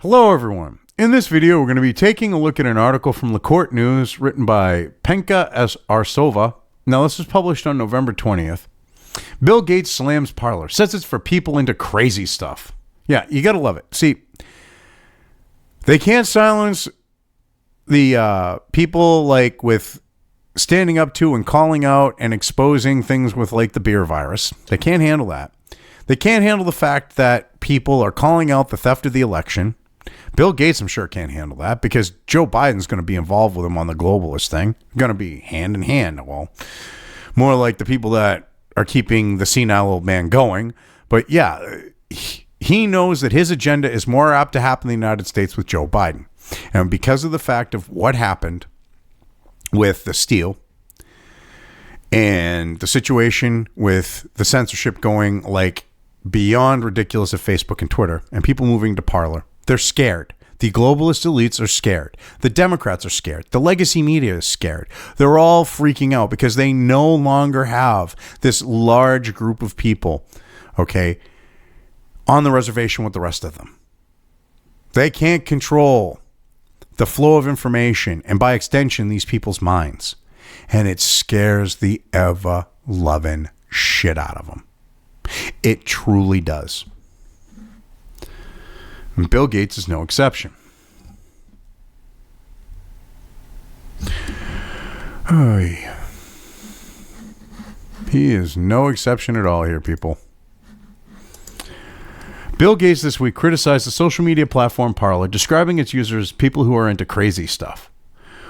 Hello, everyone. In this video, we're going to be taking a look at an article from La Court News written by Penka S. Arsova. Now, this was published on November 20th. Bill Gates slams Parler, says it's for people into crazy stuff. Yeah, you got to love it. See, they can't silence the people like with standing up to and calling out and exposing things with like the beer virus. They can't handle that. They can't handle the fact that people are calling out the theft of the election. Bill Gates, I'm sure, can't handle that because Joe Biden's going to be involved with him on the globalist thing. Going to be hand in hand. Well, more like the people that are keeping the senile old man going. But yeah, he knows that his agenda is more apt to happen in the United States with Joe Biden. And because of the fact of what happened with the steel and the situation with the censorship going like beyond ridiculous at Facebook and Twitter and people moving to Parler, they're scared. The globalist elites are scared. The Democrats are scared. The legacy media is scared. They're all freaking out because they no longer have this large group of people, okay, on the reservation with the rest of them. They can't control the flow of information and by extension, these people's minds. And it scares the ever-loving shit out of them. It truly does. And Bill Gates is no exception. He is no exception at all here, people. Bill Gates this week criticized the social media platform Parler, describing its users as people who are into crazy stuff.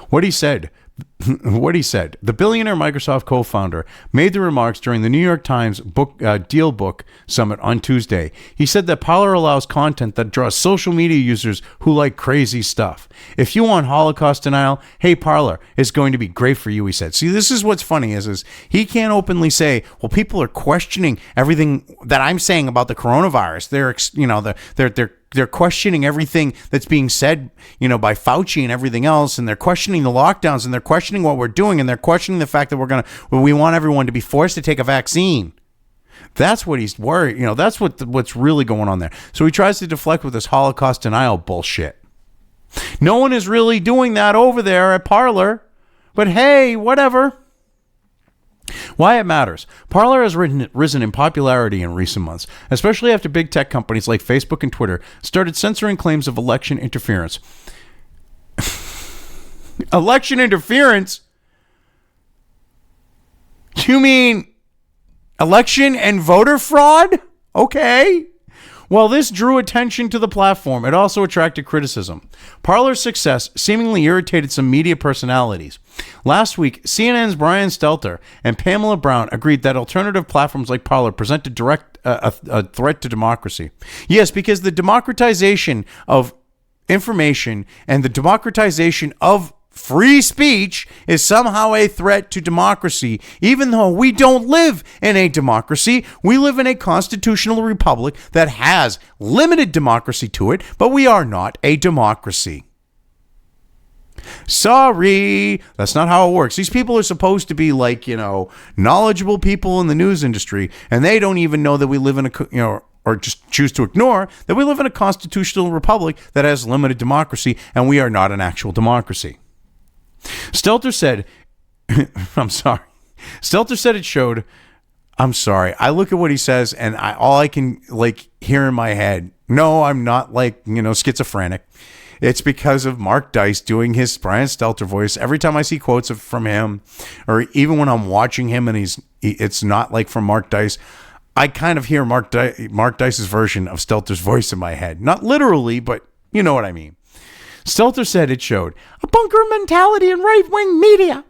What he said, the billionaire Microsoft co-founder made the remarks during the New York Times Deal Book Summit on Tuesday. He said that Parler allows content that draws social media users who like crazy stuff. If you want Holocaust denial, hey, Parler is going to be great for you, he said. See, this is what's funny is he can't openly say, well, people are questioning everything that I'm saying about the coronavirus. They're questioning everything that's being said, by Fauci and everything else, and they're questioning the lockdowns, and they're questioning what we're doing, and they're questioning the fact that we want everyone to be forced to take a vaccine. That's what he's worried. That's what's really going on there. So he tries to deflect with this Holocaust denial bullshit. No one is really doing that over there at Parler, but hey, whatever. Why it matters. Parler has risen in popularity in recent months, especially after big tech companies like Facebook and Twitter started censoring claims of election interference. Election interference? You mean election and voter fraud? Okay. While this drew attention to the platform, it also attracted criticism. Parler's success seemingly irritated some media personalities. Last week, CNN's Brian Stelter and Pamela Brown agreed that alternative platforms like Parler present a threat to democracy. Yes, because the democratization of information and the democratization of free speech is somehow a threat to democracy, even though we don't live in a democracy. We live in a constitutional republic that has limited democracy to it, but we are not a democracy. Sorry, that's not how it works. These people are supposed to be like, knowledgeable people in the news industry, and they don't even know that we live in or just choose to ignore that we live in a constitutional republic that has limited democracy, and we are not an actual democracy. Stelter said, I'm sorry. Stelter said it showed, I'm sorry. I look at what he says and all I can hear in my head. No, I'm not schizophrenic. It's because of Mark Dice doing his Brian Stelter voice. Every time I see quotes from him, or even when I'm watching him and it's not like from Mark Dice, I kind of hear Mark Dice's version of Stelter's voice in my head. Not literally, but you know what I mean. Stelter said it showed a bunker mentality in right-wing media.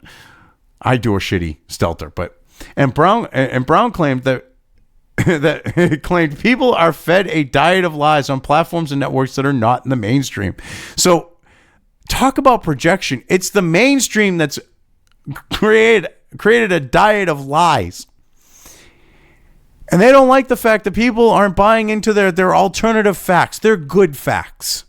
I do a shitty Stelter, and Brown claimed that claimed people are fed a diet of lies on platforms and networks that are not in the mainstream. So talk about projection. It's the mainstream that's created a diet of lies. And they don't like the fact that people aren't buying into their alternative facts. They're good facts.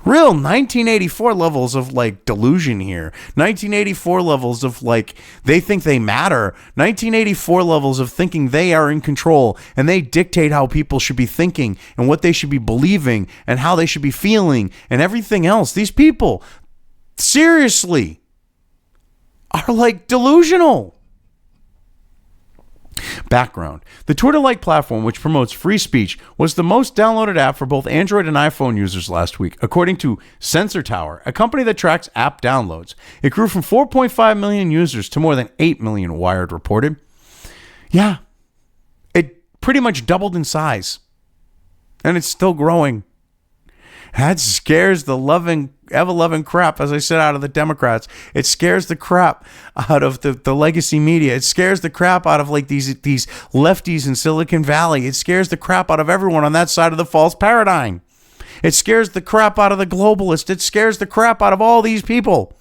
Real 1984 levels of like delusion here. 1984 levels of like they think they matter. 1984 levels of thinking they are in control and they dictate how people should be thinking and what they should be believing and how they should be feeling and everything else. These people, seriously, are like delusional. Background. The Twitter-like platform, which promotes free speech, was the most downloaded app for both Android and iPhone users last week, according to Sensor Tower, a company that tracks app downloads. It grew from 4.5 million users to more than 8 million, Wired reported. Yeah, it pretty much doubled in size, and it's still growing. That scares the ever-loving crap, as I said, out of the Democrats. It scares the crap out of the legacy media. It scares the crap out of like these lefties in Silicon Valley. It scares the crap out of everyone on that side of the false paradigm. It scares the crap out of the globalists. It scares the crap out of all these people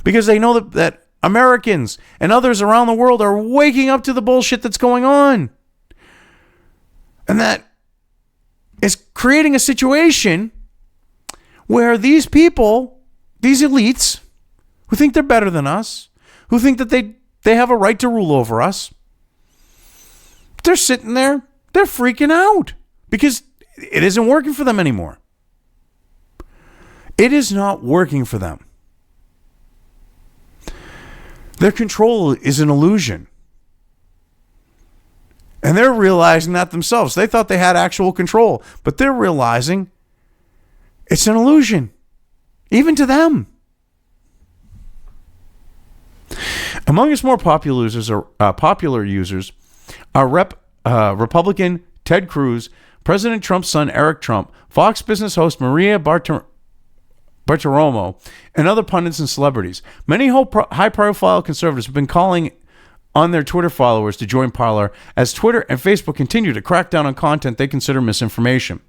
because they know that Americans and others around the world are waking up to the bullshit that's going on. And that is creating a situation where these people, these elites, who think they're better than us, who think that they have a right to rule over us, they're sitting there, they're freaking out because it isn't working for them anymore. It is not working for them. Their control is an illusion. And they're realizing that themselves. They thought they had actual control, but they're realizing it's an illusion, even to them. Among its more popular users are Republican Ted Cruz, President Trump's son Eric Trump, Fox Business host Maria Bartiromo, and other pundits and celebrities. Many high-profile conservatives have been calling on their Twitter followers to join Parler as Twitter and Facebook continue to crack down on content they consider misinformation.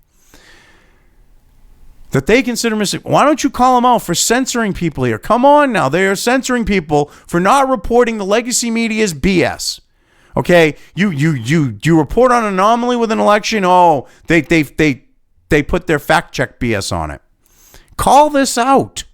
Why don't you call them out for censoring people here? Come on now. They are censoring people for not reporting the legacy media's BS. Okay? You report on an anomaly with an election. Oh, they put their fact check BS on it. Call this out.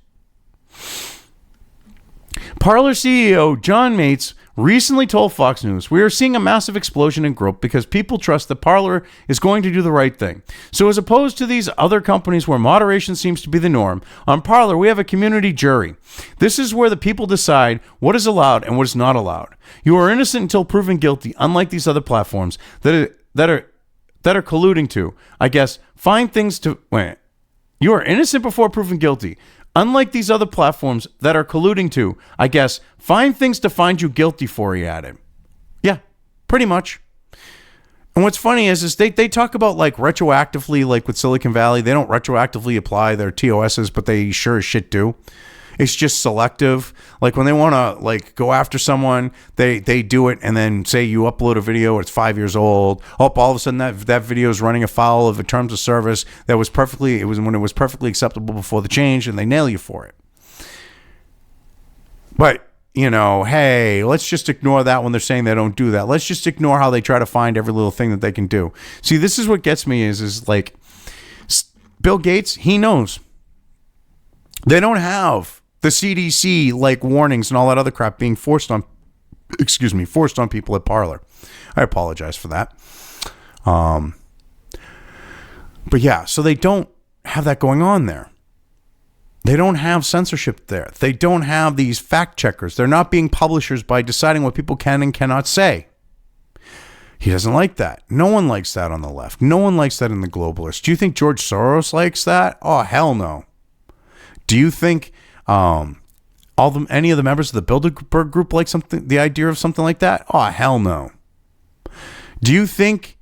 Parler CEO John Mates recently told Fox News, "We are seeing a massive explosion in growth because people trust that Parler is going to do the right thing. So as opposed to these other companies where moderation seems to be the norm, on Parler we have a community jury. This is where the people decide what is allowed and what is not allowed. You are innocent until proven guilty, unlike these other platforms that are colluding to, I guess, find things to wait. You are innocent before proven guilty. Unlike these other platforms that are colluding to, I guess, find things to find you guilty for," he added. Yeah, pretty much. And what's funny is they talk about like retroactively, like with Silicon Valley, they don't retroactively apply their TOSs, but they sure as shit do. It's just selective. Like when they want to like go after someone, they do it, and then say you upload a video, it's 5 years old. Oh, all of a sudden that video is running afoul of the terms of service that was perfectly acceptable before the change, and they nail you for it. But hey, let's just ignore that when they're saying they don't do that. Let's just ignore how they try to find every little thing that they can do. See, this is what gets me is like Bill Gates, he knows. They don't have the CDC like warnings and all that other crap being forced on people at Parler. I apologize for that. But yeah, so they don't have that going on there. They don't have censorship there. They don't have these fact checkers. They're not being publishers by deciding what people can and cannot say. He doesn't like that. No one likes that on the left. No one likes that in the globalists. Do you think George Soros likes that? Oh, hell no. Do you think any of the members of the Bilderberg group like the idea of something like that? Oh, hell no. Do you think,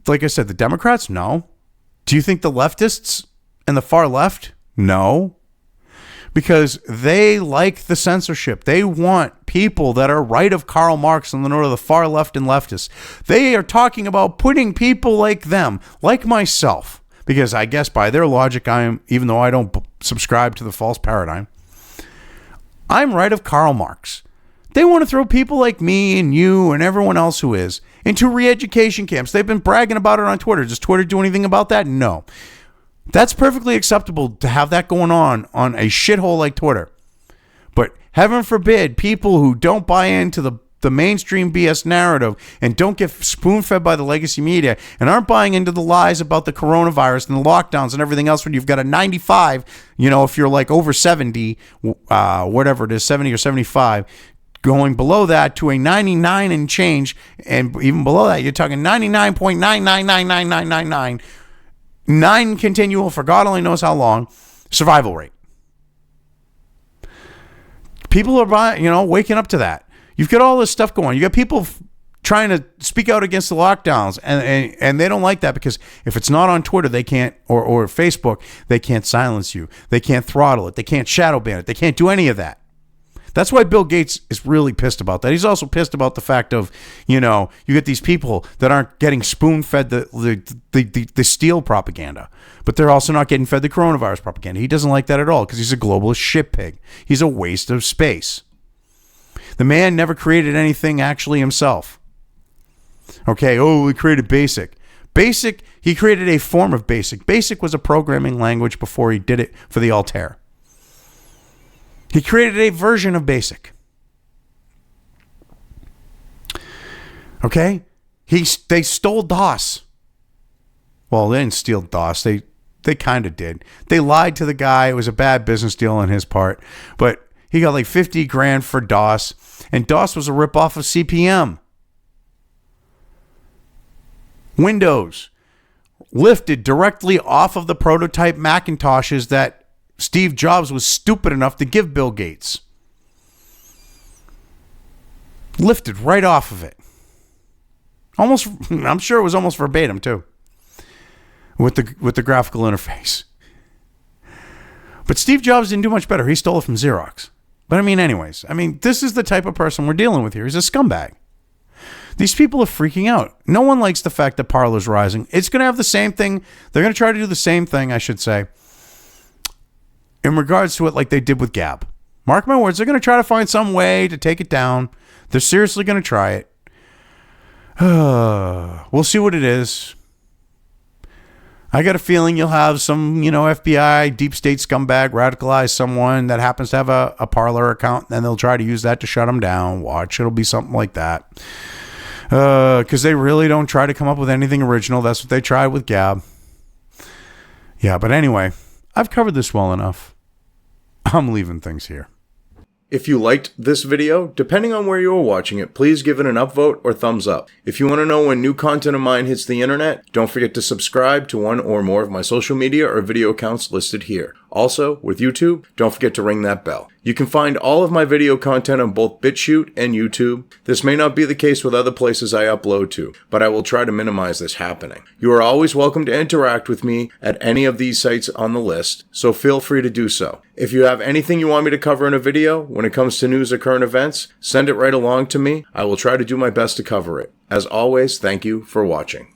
like I said, the Democrats? No. Do you think the leftists and the far left? No. Because they like the censorship. They want people that are right of Karl Marx and the far left and leftists. They are talking about putting people like them, like myself, because I guess by their logic, even though I don't subscribe to the false paradigm, I'm right of Karl Marx. They want to throw people like me and you and everyone else who is into re-education camps. They've been bragging about it on Twitter. Does Twitter do anything about that? No. That's perfectly acceptable to have that going on a shithole like Twitter. But heaven forbid, people who don't buy into the mainstream BS narrative and don't get spoon-fed by the legacy media and aren't buying into the lies about the coronavirus and the lockdowns and everything else when you've got a 95, if you're like over 70, whatever it is, 70 or 75, going below that to a 99 and change, and even below that, you're talking 99.9999999, 9 continual for God only knows how long, survival rate. People are waking up to that. You've got all this stuff going on. You got people trying to speak out against the lockdowns, and they don't like that because if it's not on Twitter, they can't, or Facebook, they can't silence you. They can't throttle it. They can't shadow ban it. They can't do any of that. That's why Bill Gates is really pissed about that. He's also pissed about the fact of, you get these people that aren't getting spoon-fed the steal propaganda, but they're also not getting fed the coronavirus propaganda. He doesn't like that at all because he's a globalist shit pig. He's a waste of space. The man never created anything actually himself. Okay, he created BASIC. BASIC, he created a form of BASIC. BASIC was a programming language before he did it for the Altair. He created a version of BASIC. Okay? They stole DOS. Well, they didn't steal DOS. They kind of did. They lied to the guy. It was a bad business deal on his part. But he got like $50,000 for DOS. And DOS was a ripoff of CP/M. Windows lifted directly off of the prototype Macintoshes that Steve Jobs was stupid enough to give Bill Gates. Lifted right off of it. Almost, I'm sure it was almost verbatim too. With the graphical interface. But Steve Jobs didn't do much better. He stole it from Xerox. But anyways, this is the type of person we're dealing with here. He's a scumbag. These people are freaking out. No one likes the fact that Parler's rising. It's going to have the same thing. They're going to try to do the same thing, I should say, in regards to it like they did with Gab. Mark my words, they're going to try to find some way to take it down. They're seriously going to try it. We'll see what it is. I got a feeling you'll have some, FBI, deep state scumbag radicalize someone that happens to have a Parler account, and they'll try to use that to shut them down. Watch, it'll be something like that. Because they really don't try to come up with anything original. That's what they tried with Gab. Yeah, but anyway, I've covered this well enough. I'm leaving things here. If you liked this video, depending on where you are watching it, please give it an upvote or thumbs up. If you want to know when new content of mine hits the internet, don't forget to subscribe to one or more of my social media or video accounts listed here. Also, with YouTube, don't forget to ring that bell. You can find all of my video content on both BitChute and YouTube. This may not be the case with other places I upload to, but I will try to minimize this happening. You are always welcome to interact with me at any of these sites on the list, so feel free to do so. If you have anything you want me to cover in a video, when it comes to news or current events, send it right along to me. I will try to do my best to cover it. As always, thank you for watching.